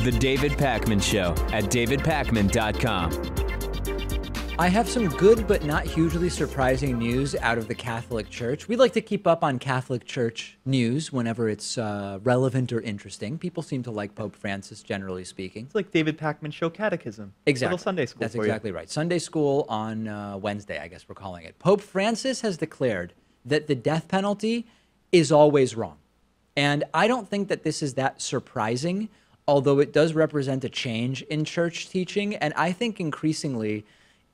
The David Pakman Show at davidpakman.com. I have some good but not hugely surprising news out of the Catholic Church. We like to keep up on Catholic Church news whenever it's relevant or interesting. People seem to like Pope Francis, generally speaking. It's like David Pakman Show Catechism. Exactly. Little Sunday school. That's for exactly you. right. Sunday school on Wednesday, I guess we're calling it. Pope Francis has declared that the death penalty is always wrong. And I don't think that this is that surprising, although it does represent a change in church teaching. And I think increasingly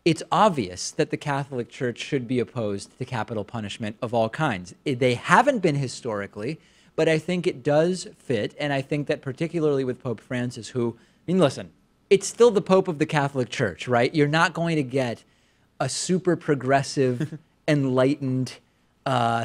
it's obvious that the Catholic Church should be opposed to capital punishment of all kinds. They haven't been historically, but I think it does fit. And I think that particularly with Pope Francis, who, I mean, listen, it's still the Pope of the Catholic Church, right? You're not going to get a super progressive, enlightened,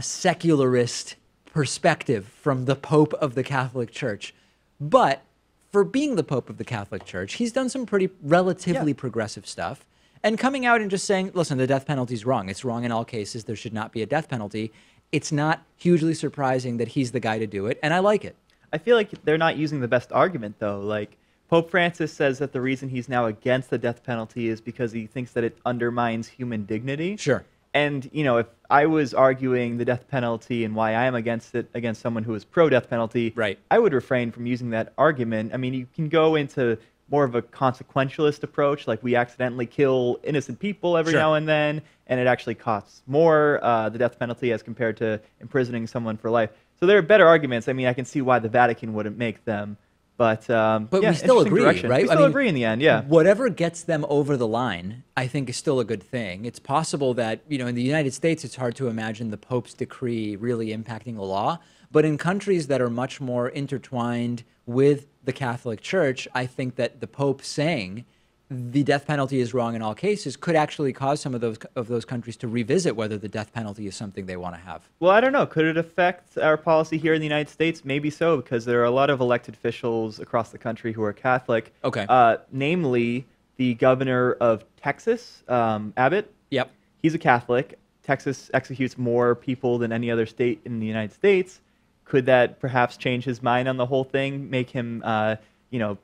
secularist perspective from the Pope of the Catholic Church. But for being the Pope of the Catholic Church, he's done some pretty relatively progressive stuff. And coming out and just saying, listen, the death penalty is wrong. It's wrong in all cases. There should not be a death penalty. It's not hugely surprising that he's the guy to do it, and I like it. I feel like they're not using the best argument, though. Like, Pope Francis says that the reason he's now against the death penalty is because he thinks that it undermines human dignity. Sure. And, you know, if I was arguing the death penalty and why I am against it against someone who is pro-death penalty, right, I would refrain from using that argument. I mean, you can go into more of a consequentialist approach, like we accidentally kill innocent people every now and then, and it actually costs more, the death penalty, as compared to imprisoning someone for life. So there are better arguments. I mean, I can see why the Vatican wouldn't make them. But yeah, we still agree, direction. Right? We still agree in the end, yeah. Whatever gets them over the line, I think, is still a good thing. It's possible that, you know, in the United States, it's hard to imagine the Pope's decree really impacting the law. But in countries that are much more intertwined with the Catholic Church, I think that the Pope saying the death penalty is wrong in all cases could actually cause some of those countries to revisit whether the death penalty is something they want to have. Well, I don't know. Could it affect our policy here in the United States? Maybe so, because there are a lot of elected officials across the country who are Catholic. Okay. Namely, the governor of Texas, Abbott. Yep. He's a Catholic. Texas executes more people than any other state in the United States. Could that perhaps change his mind on the whole thing, make him,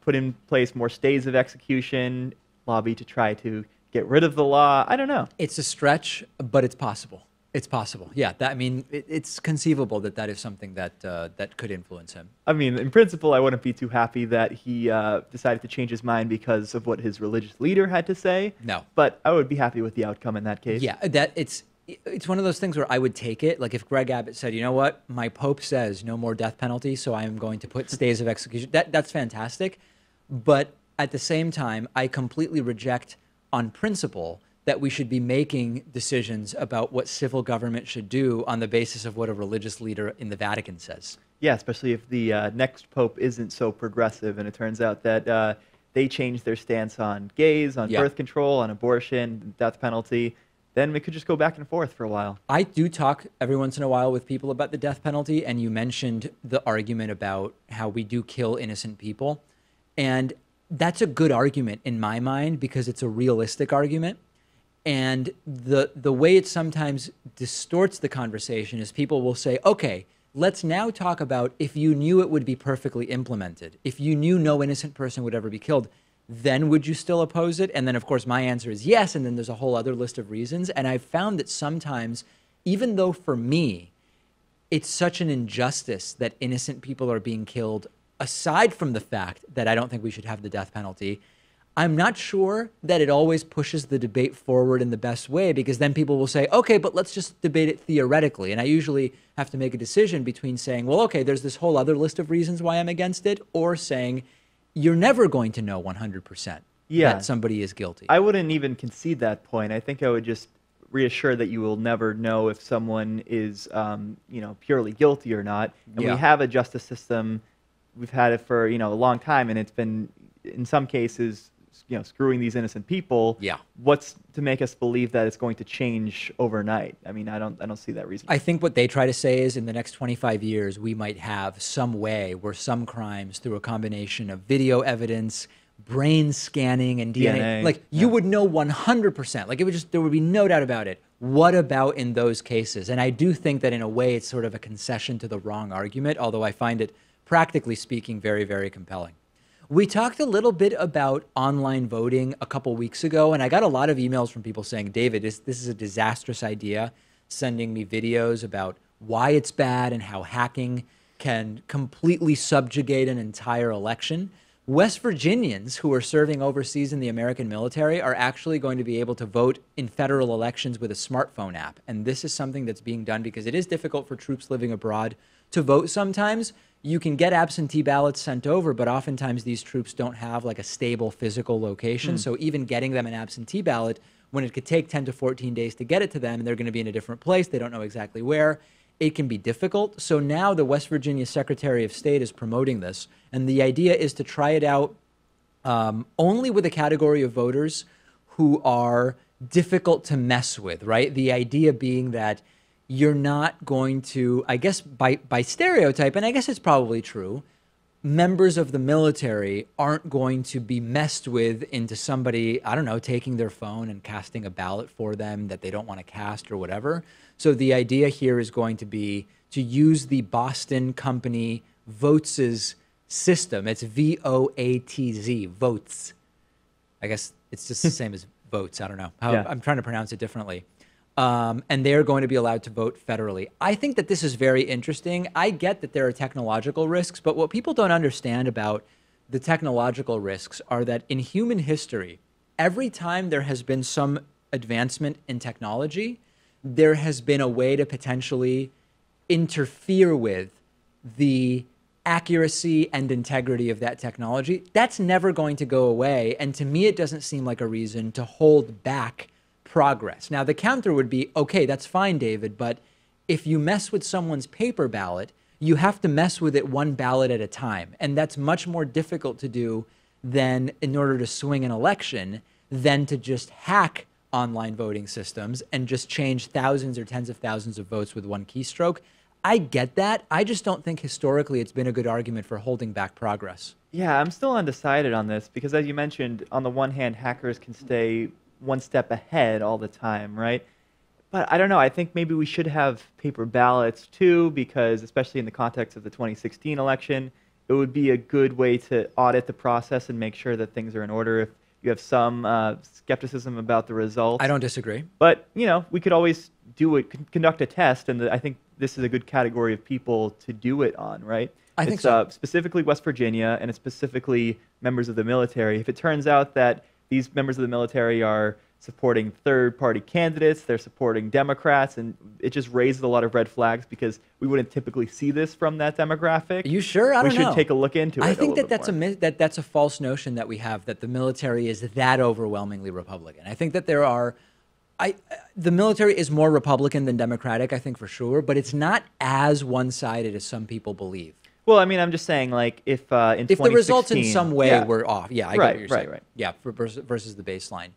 put in place more stays of execution, lobby to try to get rid of the law? I don't know. It's a stretch, but it's possible. It's possible. Yeah, it's conceivable that is something that could influence him. I mean, in principle, I wouldn't be too happy that he decided to change his mind because of what his religious leader had to say. No. But I would be happy with the outcome in that case. Yeah, it's one of those things where I would take it. Like if Greg Abbott said, you know what, my Pope says no more death penalty, so I am going to put stays of execution. That's fantastic. But at the same time, I completely reject on principle that we should be making decisions about what civil government should do on the basis of what a religious leader in the Vatican says. Yeah, especially if the next Pope isn't so progressive and it turns out that they changed their stance on gays, on birth control, on abortion, death penalty. Then we could just go back and forth for a while. I do talk every once in a while with people about the death penalty, and you mentioned the argument about how we do kill innocent people. And that's a good argument in my mind because it's a realistic argument. And the way it sometimes distorts the conversation is people will say, okay, let's now talk about if you knew it would be perfectly implemented, if you knew no innocent person would ever be killed, then would you still oppose it? And then, of course, my answer is yes, and then there's a whole other list of reasons. And I've found that sometimes, even though for me, it's such an injustice that innocent people are being killed, aside from the fact that I don't think we should have the death penalty, I'm not sure that it always pushes the debate forward in the best way, because then people will say, okay, but let's just debate it theoretically. And I usually have to make a decision between saying, well, okay, there's this whole other list of reasons why I'm against it, or saying, you're never going to know 100% that somebody is guilty. I wouldn't even concede that point. I think I would just reassure that you will never know if someone is, purely guilty or not. And we have a justice system. We've had it for, a long time, and it's been, in some cases, screwing these innocent people. Yeah. What's to make us believe that it's going to change overnight? I mean, I don't see that reason. I think what they try to say is in the next 25 years, we might have some way where some crimes, through a combination of video evidence, brain scanning, and DNA, like you would know 100%. Like there would be no doubt about it. What about in those cases? And I do think that in a way, it's sort of a concession to the wrong argument, although I find it, practically speaking, very, very compelling. We talked a little bit about online voting a couple weeks ago, and I got a lot of emails from people saying, David, this is a disastrous idea, sending me videos about why it's bad and how hacking can completely subjugate an entire election. West Virginians who are serving overseas in the American military are actually going to be able to vote in federal elections with a smartphone app. And this is something that's being done because it is difficult for troops living abroad to vote sometimes. You can get absentee ballots sent over, but oftentimes these troops don't have like a stable physical location. So even getting them an absentee ballot, when it could take 10 to 14 days to get it to them, and they're going to be in a different place, they don't know exactly where, it can be difficult. So now the West Virginia Secretary of State is promoting this. And the idea is to try it out only with a category of voters who are difficult to mess with, right? The idea being that you're not going to, I guess by stereotype, and I guess it's probably true, members of the military aren't going to be messed with into somebody, I don't know, taking their phone and casting a ballot for them that they don't want to cast or whatever. So the idea here is going to be to use the Boston company Votes' system. It's VOATZ, Votes. I guess it's just the same as votes. I don't know. I'm trying to pronounce it differently. And they're going to be allowed to vote federally. I think that this is very interesting. I get that there are technological risks, but what people don't understand about the technological risks are that in human history, every time there has been some advancement in technology, there has been a way to potentially interfere with the accuracy and integrity of that technology. That's never going to go away. And to me, it doesn't seem like a reason to hold back progress. Now, the counter would be, okay, that's fine, David, but if you mess with someone's paper ballot, you have to mess with it one ballot at a time. And that's much more difficult to do than in order to swing an election than to just hack online voting systems and just change thousands or tens of thousands of votes with one keystroke. I get that. I just don't think historically it's been a good argument for holding back progress. Yeah, I'm still undecided on this because, as you mentioned, on the one hand, hackers can stay one step ahead all the time, right? But I don't know. I think maybe we should have paper ballots too, because especially in the context of the 2016 election, it would be a good way to audit the process and make sure that things are in order. If you have some skepticism about the results, I don't disagree. But we could always do it, conduct a test, and I think this is a good category of people to do it on, right? I think so. Specifically West Virginia, and it's specifically members of the military. If it turns out that these members of the military are supporting third-party candidates, they're supporting Democrats, and it just raises a lot of red flags because we wouldn't typically see this from that demographic. Are you sure? I don't know. We should take a look into it. I think that's a false notion that we have, that the military is that overwhelmingly Republican. I think that the military is more Republican than Democratic, I think for sure, but it's not as one-sided as some people believe. Well, I mean, I'm just saying, like, if in 2016... If the results in some way were off. Yeah, I get what you're saying. Right. Yeah, versus the baseline.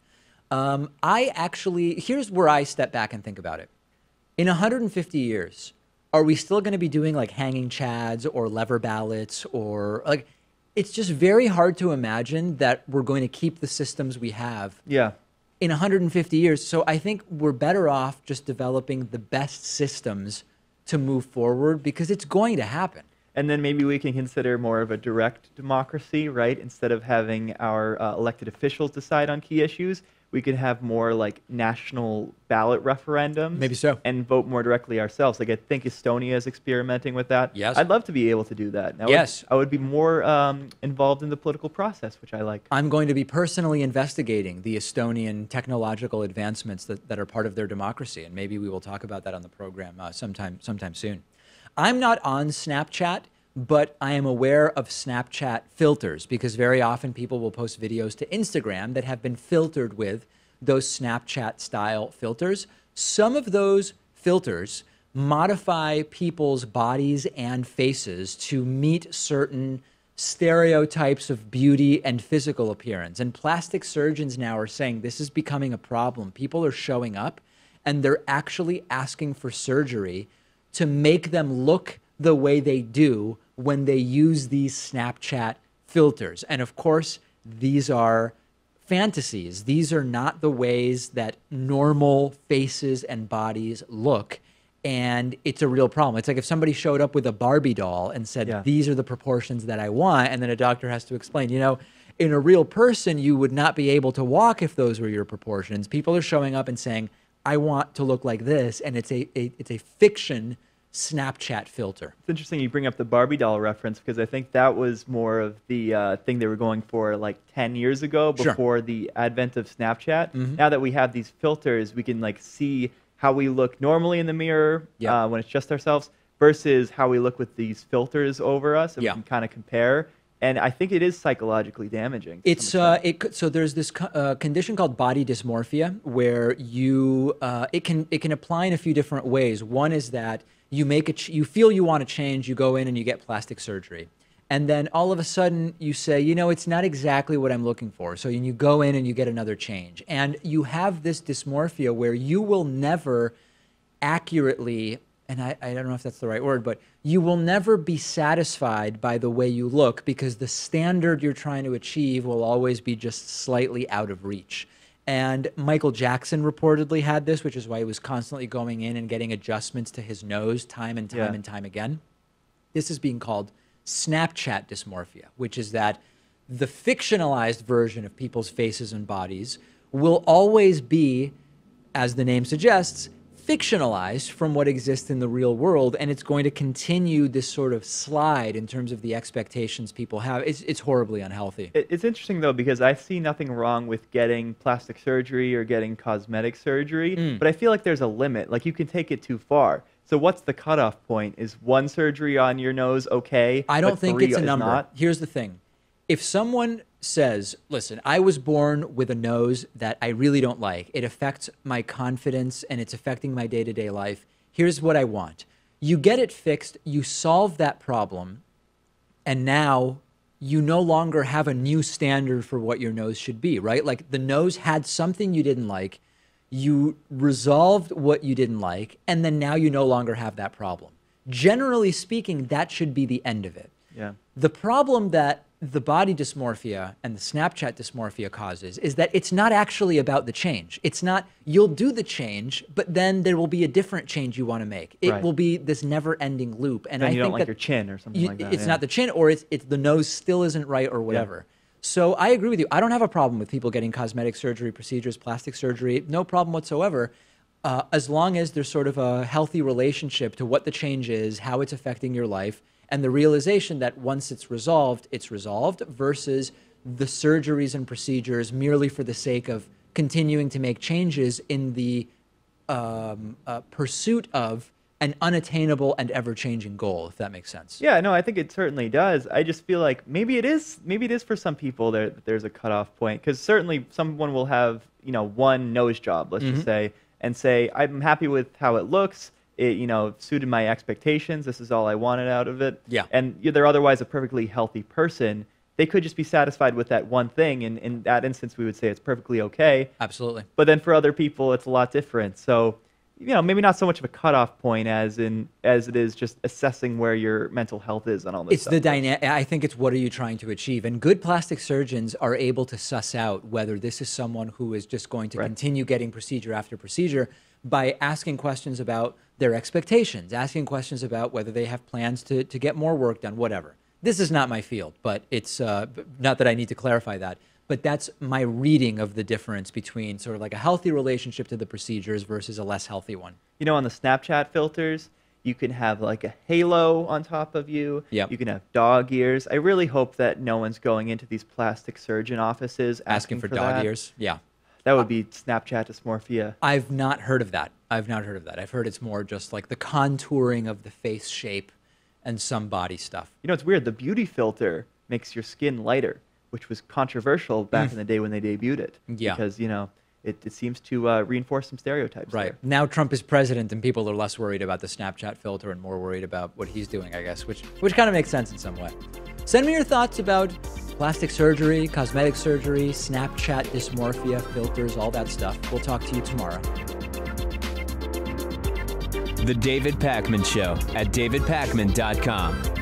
Here's where I step back and think about it. In 150 years, are we still going to be doing like hanging chads or lever ballots or like, it's just very hard to imagine that we're going to keep the systems we have in 150 years. So I think we're better off just developing the best systems to move forward because it's going to happen. And then maybe we can consider more of a direct democracy, right? Instead of having our elected officials decide on key issues, we could have more like national ballot referendums. Maybe so. And vote more directly ourselves. Like I think Estonia is experimenting with that. Yes. I'd love to be able to do that. I would be more involved in the political process, which I like. I'm going to be personally investigating the Estonian technological advancements that are part of their democracy. And maybe we will talk about that on the program sometime soon. I'm not on Snapchat, but I am aware of Snapchat filters because very often people will post videos to Instagram that have been filtered with those Snapchat style filters. Some of those filters modify people's bodies and faces to meet certain stereotypes of beauty and physical appearance. And plastic surgeons now are saying this is becoming a problem. People are showing up and they're actually asking for surgery to make them look the way they do when they use these Snapchat filters. And of course, these are fantasies. These are not the ways that normal faces and bodies look. And it's a real problem. It's like if somebody showed up with a Barbie doll and said, these are the proportions that I want, and then a doctor has to explain, you know, in a real person, you would not be able to walk if those were your proportions. People are showing up and saying, I want to look like this, and it's a fiction Snapchat filter. It's interesting you bring up the Barbie doll reference, because I think that was more of the thing they were going for like 10 years ago, before the advent of Snapchat. Now that we have these filters, we can like see how we look normally in the mirror when it's just ourselves versus how we look with these filters over us, and we can kind of compare. And I think it is psychologically damaging. It's so there's this condition called body dysmorphia where you it can apply in a few different ways. One is that you you feel you want to change, you go in and you get plastic surgery, and then all of a sudden you say, you know, it's not exactly what I'm looking for. So you go in and you get another change, and you have this dysmorphia where you will never accurately, and I don't know if that's the right word, but you will never be satisfied by the way you look, because the standard you're trying to achieve will always be just slightly out of reach. And Michael Jackson reportedly had this, which is why he was constantly going in and getting adjustments to his nose time and time and time again. This is being called Snapchat dysmorphia, which is that the fictionalized version of people's faces and bodies will always be, as the name suggests, fictionalized from what exists in the real world, and it's going to continue this sort of slide in terms of the expectations people have. It's horribly unhealthy. It's interesting, though, because I see nothing wrong with getting plastic surgery or getting cosmetic surgery, but I feel like there's a limit. Like, you can take it too far. So what's the cutoff point? Is one surgery on your nose okay? I don't think it's a number. Not? Here's the thing. If someone says, listen, I was born with a nose that I really don't like. It affects my confidence and it's affecting my day-to-day life. Here's what I want. You get it fixed, you solve that problem, and now you no longer have a new standard for what your nose should be, right? Like the nose had something you didn't like, you resolved what you didn't like, and then now you no longer have that problem. Generally speaking, that should be the end of it. Yeah. The problem that the body dysmorphia and the Snapchat dysmorphia causes is that it's not actually about the change. It's not, you'll do the change, but then there will be a different change you want to make. It will be this never-ending loop. And then I you think don't like your chin or something like that. It's not the chin, or it's the nose still isn't right or whatever. So I agree with you. I don't have a problem with people getting cosmetic surgery procedures, plastic surgery, no problem whatsoever, as long as there's sort of a healthy relationship to what the change is, how it's affecting your life, and the realization that once it's resolved versus the surgeries and procedures merely for the sake of continuing to make changes in the pursuit of an unattainable and ever-changing goal, if that makes sense. Yeah, no, I think it certainly does. I just feel like maybe it is for some people there's a cutoff point, because certainly someone will have, you know, one nose job, let's just say, and say, I'm happy with how it looks. It, you know, suited my expectations. This is all I wanted out of it. Yeah. And they're otherwise a perfectly healthy person. They could just be satisfied with that one thing. And in that instance, we would say it's perfectly okay. Absolutely. But then for other people, it's a lot different. So, you know, maybe not so much of a cutoff point as it is just assessing where your mental health is on all this stuff. It's the dynamic. I think it's what are you trying to achieve? And good plastic surgeons are able to suss out whether this is someone who is just going to continue getting procedure after procedure by asking questions about their expectations, asking questions about whether they have plans to get more work done, whatever. This is not my field, but it's not that I need to clarify that. But that's my reading of the difference between sort of like a healthy relationship to the procedures versus a less healthy one. You know, on the Snapchat filters, you can have like a halo on top of you. Yep. You can have dog ears. I really hope that no one's going into these plastic surgeon offices asking for dog ears. Yeah. That would be Snapchat dysmorphia. I've not heard of that. I've heard it's more just like the contouring of the face shape and some body stuff. You know, it's weird. The beauty filter makes your skin lighter, which was controversial back in the day when they debuted it. Yeah. Because, you know, it seems to reinforce some stereotypes. Right. There. Now Trump is president and people are less worried about the Snapchat filter and more worried about what he's doing, I guess, which kind of makes sense in some way. Send me your thoughts about plastic surgery, cosmetic surgery, Snapchat dysmorphia, filters, all that stuff. We'll talk to you tomorrow. The David Pakman Show at davidpakman.com.